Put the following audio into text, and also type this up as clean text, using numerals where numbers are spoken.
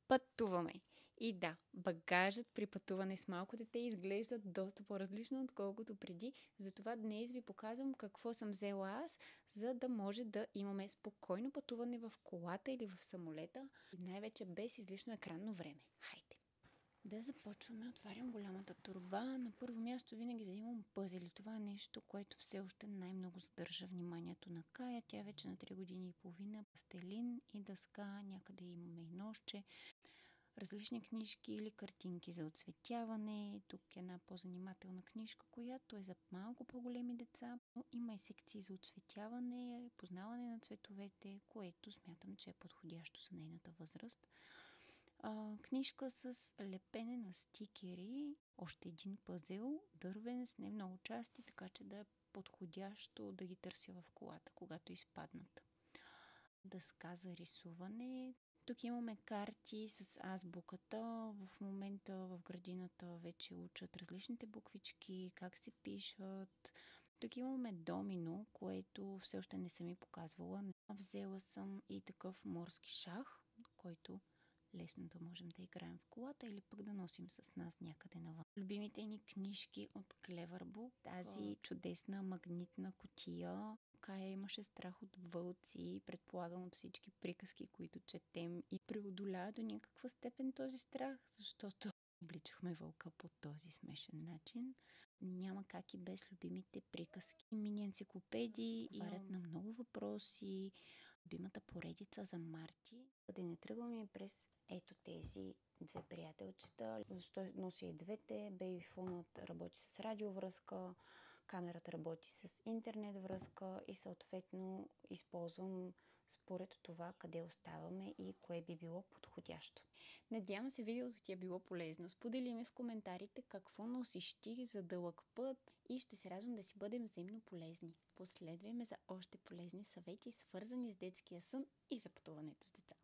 Пътуваме. И да, багажът при пътуване с малко дете изглежда доста по-различно, отколкото преди. Затова днес ви показвам какво съм взела аз, за да може да имаме спокойно пътуване в колата или в самолета и най-вече без излишно екранно време. Хайде! Да започваме. Отварям голямата торба. На първо място винаги взимам пъзели. Това е нещо, което все още най-много задържа вниманието на Кая. Тя вече на 3 години и половина. Пастелин и дъска. Някъде имаме и ножче. Различни книжки или картинки за оцветяване. Тук е една по-занимателна книжка, която е за малко по-големи деца. Но има и секции за оцветяване, познаване на цветовете, което смятам, че е подходящо за нейната възраст. Книжка с лепене на стикери, още един пъзел, дървен, с не много части, така че да е подходящо да ги търся в колата, когато изпаднат. Дъска за рисуване. Тук имаме карти с азбуката. В момента в градината вече учат различните буквички, как се пишат. Тук имаме домино, което все още не съм ми показвала. Взела съм и такъв морски шах, който лесно да можем да играем в колата или пък да носим с нас някъде навън. Любимите ни книжки от Cleverbook, тази чудесна магнитна кутия. Кая имаше страх от вълци, предполагам от всички приказки, които четем, и преодоля до някаква степен този страх, защото обличахме вълка по този смешен начин. Няма как и без любимите приказки. Мини енциклопедии и ред на много въпроси. Любимата поредица за Марти. Да не тръгваме през ето тези две приятелчета. Защо нося и двете? Бейбифонът работи с радиовръзка, камерата работи с интернет връзка и съответно използвам според това къде оставаме и кое би било подходящо. Надявам се видеото ти е било полезно. Сподели ми в коментарите какво носиш ти за дълъг път и ще се радвам да си бъдем взаимно полезни. Последвай ме за още полезни съвети, свързани с детския сън и за пътуването с деца.